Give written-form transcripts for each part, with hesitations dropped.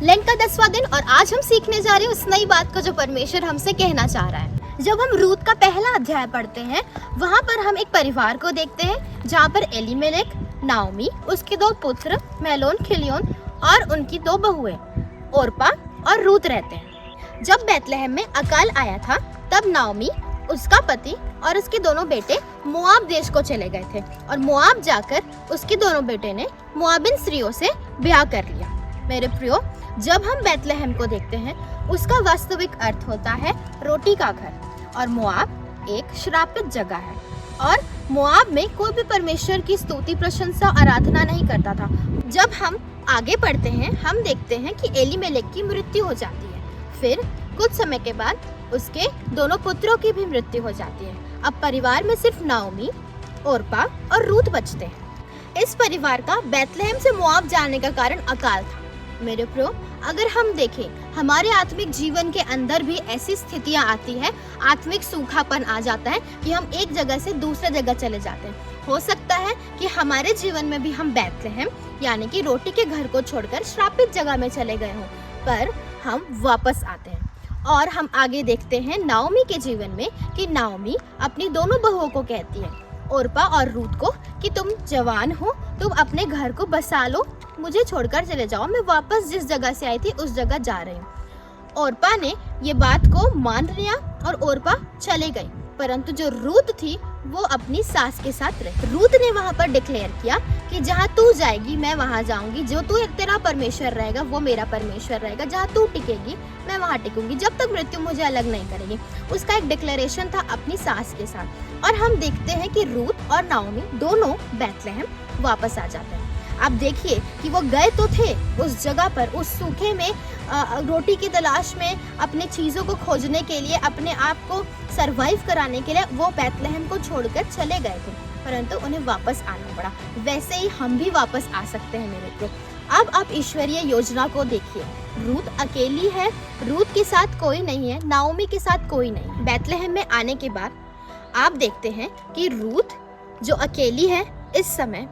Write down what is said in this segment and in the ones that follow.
Lent का 10वां दिन और आज हम सीखने जा रहे हैं उस नई बात को जो परमेश्वर हमसे कहना चाह रहा है। जब हम रूत का पहला अध्याय पढ़ते हैं वहाँ पर हम एक परिवार को देखते हैं जहाँ पर एलीमेलेक, नाओमी, उसके 2 पुत्र मैलोन, खिलियोन और उनकी 2 बहुएं ओरपा और रूत रहते हैं। जब बैतलहम में अकाल आया था तब नाओमी, उसका पति और उसके दोनों बेटे मोआब देश को चले गए थे और मोआब जाकर उसके दोनों बेटे ने मोआबिन स्त्रियों से ब्याह कर लिया। मेरे प्रियो, जब हम बैतलहम को देखते हैं उसका वास्तविक अर्थ होता है रोटी का घर और मोआब एक श्रापित जगह है और मोआब में कोई भी परमेश्वर की स्तुति, प्रशंसा, आराधना नहीं करता था। जब हम आगे पढ़ते हैं हम देखते हैं कि एलीमेलेक की मृत्यु हो जाती है। फिर कुछ समय के बाद उसके दोनों पुत्रों की भी मृत्यु हो जाती है। अब परिवार में सिर्फ नाओमी, ओरपा और रूत बचते हैं। इस परिवार का बैतलहम से मोआब जाने का कारण अकाल था। मेरे प्रियो, अगर हम देखें हमारे आत्मिक जीवन के अंदर भी ऐसी स्थितियां आती है, आत्मिक सूखापन आ जाता है कि हम एक जगह से दूसरे जगह चले जाते हैं। हो सकता है कि हमारे जीवन में भी हम बैतलहम यानी कि रोटी के घर को छोड़कर श्रापित जगह में चले गए हों, पर हम वापस आते हैं। और हम आगे देखते हैं नाओमी के जीवन में कि नाओमी अपनी दोनों बहुओं को कहती है, ओरपा और रूत को, कि तुम जवान हो, तुम अपने घर को बसा लो, मुझे छोड़कर चले जाओ, मैं वापस जिस जगह से आई थी उस जगह जा रही हूँ। ओरपा ने ये बात को मान लिया और ओरपा चले गई, परंतु जो रूत थी वो अपनी सास के साथ रही। रूत ने वहाँ पर डिक्लेयर किया कि जहाँ तू जाएगी मैं वहाँ जाऊंगी, जो तू एक तेरा परमेश्वर रहेगा वो मेरा परमेश्वर रहेगा, जहाँ तू टिकेगी मैं वहाँ टिकूंगी, जब तक मृत्यु मुझे अलग नहीं करेगी। उसका एक डिक्लेरेशन था अपनी सास के साथ। और हम देखते हैं कि रूत और नाओमी दोनों बैतलहम वापस आ जाते हैं। आप देखिए कि वो गए तो थे उस जगह पर, उस सूखे में रोटी की तलाश में, अपने चीज़ों को खोजने के लिए, अपने आप को सरवाइव कराने के लिए वो बैतलहम को छोड़कर चले गए थे, परंतु उन्हें वापस आना पड़ा। वैसे ही हम भी वापस आ सकते हैं मेरे को। अब आप ईश्वरीय योजना को देखिए। रूत अकेली है, रूत के साथ कोई नहीं है, नाओमी के साथ कोई नहीं है। बैतलहम में आने के बाद आप देखते हैं कि रूत जो अकेली है इस समय,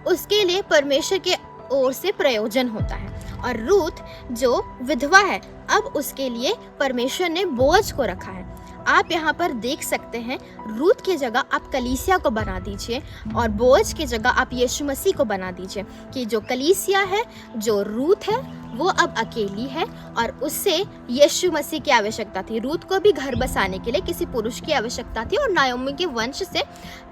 उसके लिए परमेश्वर के ओर से प्रयोजन होता है। और रूत जो विधवा है, अब उसके लिए परमेश्वर ने बोअज को रखा है। आप यहाँ पर देख सकते हैं, रूत की जगह आप कलीसिया को बना दीजिए और बोअज की जगह आप यीशु मसीह को बना दीजिए कि जो कलीसिया है, जो रूत है, वो अब अकेली है और उससे यीशु मसीह की आवश्यकता थी। रूत को भी घर बसाने के लिए किसी पुरुष की आवश्यकता थी और नाओमी के वंश से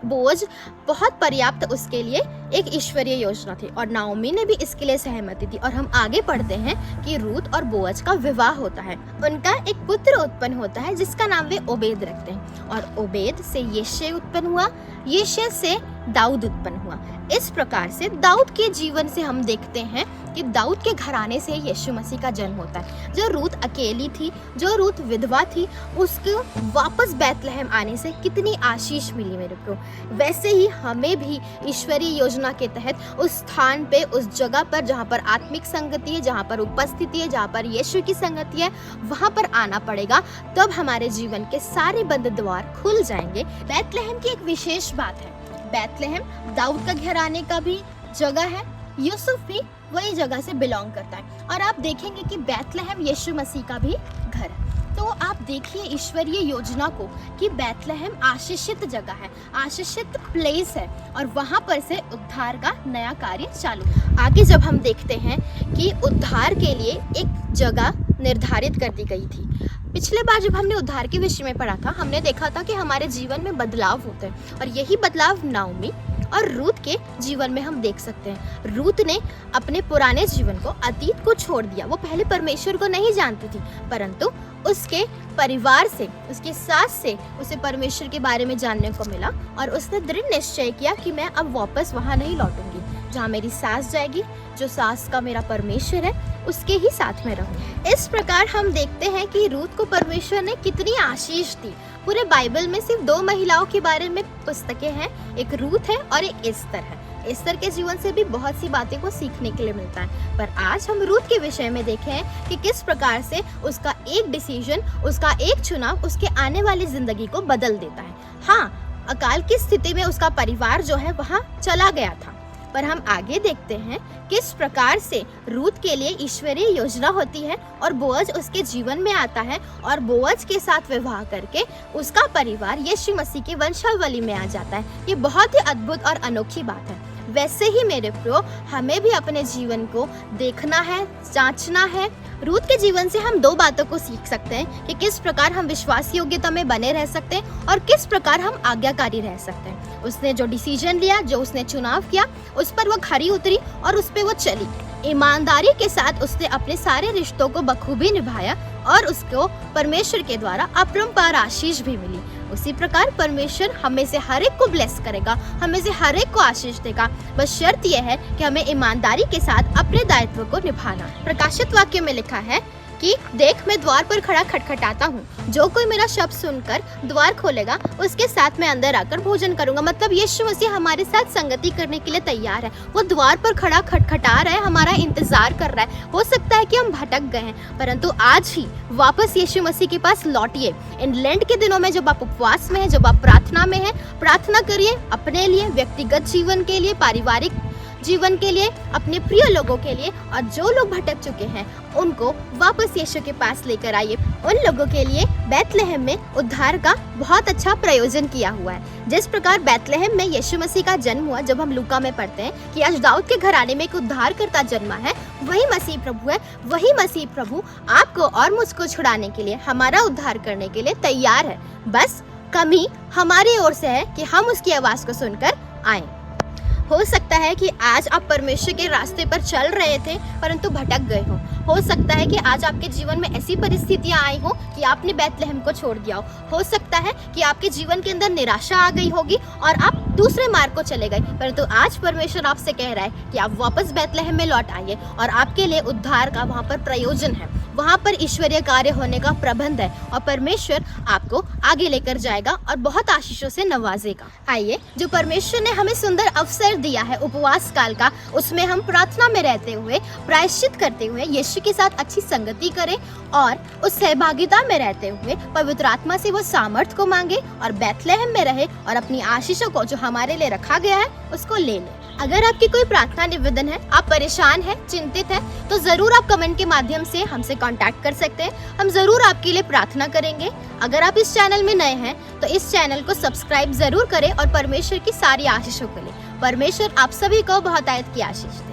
बोअज बहुत पर्याप्त उसके लिए एक ईश्वरीय योजना थी और नाओमी ने भी इसके लिए सहमति दी। और हम आगे पढ़ते हैं कि रूत और बोअज का विवाह होता है, उनका एक पुत्र उत्पन्न होता है जिसका नाम वे ओबेद रखते हैं और ओबेद से यिशै उत्पन्न हुआ, यिशै से दाऊद उत्पन्न हुआ। इस प्रकार से दाऊद के जीवन से हम देखते हैं कि दाऊद के घराने से यीशु मसीह का जन्म होता है। जो रूत अकेली थी, जो रूत विधवा थी, उसको वापस बैतलहम आने से कितनी आशीष मिली मेरे को। वैसे ही हमें भी ईश्वरीय योजना के तहत उस स्थान पे, उस जगह पर जहाँ पर आत्मिक संगति है, जहाँ पर उपस्थिति है, जहाँ पर यीशु की संगति है, वहाँ पर आना पड़ेगा। तब हमारे जीवन के सारे बंद द्वार खुल जाएंगे। बैतलहम की एक विशेष बात है, बैतलहम दाऊद का घराने का भी जगह है, यूसुफ भी वही जगह से बिलोंग करता है। और आप देखेंगे कि बैतलहम यीशु मसीह का भी घर है। तो आप देखिए ईश्वरीय योजना को कि बैतलहम आशीषित जगह है, आशीषित प्लेस है और वहाँ पर से उद्धार का नया कार्य चालू। आगे जब हम देखते हैं कि उद्धार के लिए एक जगह निर्धारित कर दी गई थी। पिछले बार जब हमने उद्धार के विषय में पढ़ा था, हमने देखा था कि हमारे जीवन में बदलाव होते हैं और यही बदलाव नाओमी और रूत के जीवन में हम देख सकते हैं। रूत ने अपने पुराने जीवन को, अतीत को छोड़ दिया। वो पहले परमेश्वर को नहीं जानती थी, परंतु उसके परिवार से, उसके सास से उसे परमेश्वर के बारे में जानने को मिला और उसने दृढ़ निश्चय किया कि मैं अब वापस वहाँ नहीं लौटूंगी, जहाँ मेरी सास जाएगी, जो सास का मेरा परमेश्वर है, उसके ही साथ में रहूं। इस प्रकार हम देखते हैं कि रूत को परमेश्वर ने कितनी आशीष दी। पूरे बाइबल में सिर्फ 2 महिलाओं के बारे में पुस्तकें हैं, एक रूत है और एक एस्तर है। एस्तर के जीवन से भी बहुत सी बातें को सीखने के लिए मिलता है, पर आज हम रूत के विषय में देखें कि किस प्रकार से उसका एक डिसीजन, उसका एक चुनाव उसके आने वाली जिंदगी को बदल देता है। हाँ, अकाल की स्थिति में उसका परिवार जो है वहाँ चला गया था, पर हम आगे देखते हैं किस प्रकार से रूथ के लिए ईश्वरीय योजना होती है और बोअज उसके जीवन में आता है और बोअज के साथ विवाह करके उसका परिवार यीशु मसीह की वंशावली में आ जाता है। ये बहुत ही अद्भुत और अनोखी बात है। वैसे ही मेरे प्रियो, हमें भी अपने जीवन को देखना है, जांचना है। रूथ के जीवन से हम दो बातों को सीख सकते हैं कि किस प्रकार हम विश्वास योग्यता में बने रह सकते हैं और किस प्रकार हम आज्ञाकारी रह सकते हैं। उसने जो डिसीजन लिया, जो उसने चुनाव किया, उस पर वो खरी उतरी और उस पे वो चली। ईमानदारी के साथ उसने अपने सारे रिश्तों को बखूबी निभाया और उसको परमेश्वर के द्वारा अपरंपार आशीष भी मिली। उसी प्रकार परमेश्वर हमें से हर एक को ब्लेस करेगा, हमें से हर एक को आशीष देगा। बस शर्त यह है कि हमें ईमानदारी के साथ अपने दायित्व को निभाना। प्रकाशित वाक्य में लिखा है कि देख, मैं द्वार पर खड़ा खटखटाता हूँ, जो कोई मेरा शब्द सुनकर द्वार खोलेगा उसके साथ मैं अंदर आकर भोजन करूंगा। मतलब यीशु मसीह हमारे साथ संगति करने के लिए तैयार है। वो द्वार पर खड़ा खटखटा रहा है, हमारा इंतजार कर रहा है। हो सकता है कि हम भटक गए हैं, परंतु आज ही वापस यीशु मसीह के पास लौटिए। इन लेंट के दिनों में जब आप उपवास में हैं, जब आप प्रार्थना में हैं, प्रार्थना करिए अपने लिए, व्यक्तिगत जीवन के लिए, पारिवारिक जीवन के लिए, अपने प्रिय लोगों के लिए, और जो लोग भटक चुके हैं उनको वापस यीशु के पास लेकर आइए। उन लोगों के लिए बैतलहम में उद्धार का बहुत अच्छा प्रयोजन किया हुआ है। जिस प्रकार बैतलहम में यीशु मसीह का जन्म हुआ, जब हम लूका में पढ़ते हैं कि आज दाऊद के घराने में एक उद्धारकर्ता जन्मा है, वही मसीह प्रभु है। वही मसीह प्रभु आपको और मुझको छुड़ाने के लिए, हमारा उद्धार करने के लिए तैयार है। बस कमी हमारी ओर से है कि हम उसकी आवाज को सुनकर आए। हो सकता है कि आज आप परमेश्वर के रास्ते पर चल रहे थे परंतु भटक गए हो सकता है कि आज आपके जीवन में ऐसी परिस्थितियां आई हो कि आपने बैतलहम को छोड़ दिया हो सकता है कि आपके जीवन के अंदर निराशा आ गई होगी और आप दूसरे मार्ग को चले गए, परंतु आज परमेश्वर आपसे कह रहा है कि आप वापस बैतलहम में लौट आइए और आपके लिए उद्धार का वहाँ पर प्रयोजन है, वहाँ पर ईश्वरीय कार्य होने का प्रबंध है और परमेश्वर आपको आगे लेकर जाएगा और बहुत आशीषों से नवाजेगा। आइए, जो परमेश्वर ने हमें सुंदर अवसर दिया है उपवास काल का, उसमें हम प्रार्थना में रहते हुए, प्रायश्चित करते हुए यीशु के साथ अच्छी संगति करें और उस सहभागिता में रहते हुए पवित्र आत्मा से वो सामर्थ को मांगे और बैतलहम में रहे और अपनी आशीषों को जो हमारे लिए रखा गया है उसको ले लें। अगर आपकी कोई प्रार्थना निवेदन है, आप परेशान हैं, चिंतित हैं, तो जरूर आप कमेंट के माध्यम से हमसे कांटेक्ट कर सकते हैं। हम जरूर आपके लिए प्रार्थना करेंगे। अगर आप इस चैनल में नए हैं तो इस चैनल को सब्सक्राइब जरूर करें और परमेश्वर की सारी आशीषों के लिए परमेश्वर आप सभी को बहुत आयत की आशीष।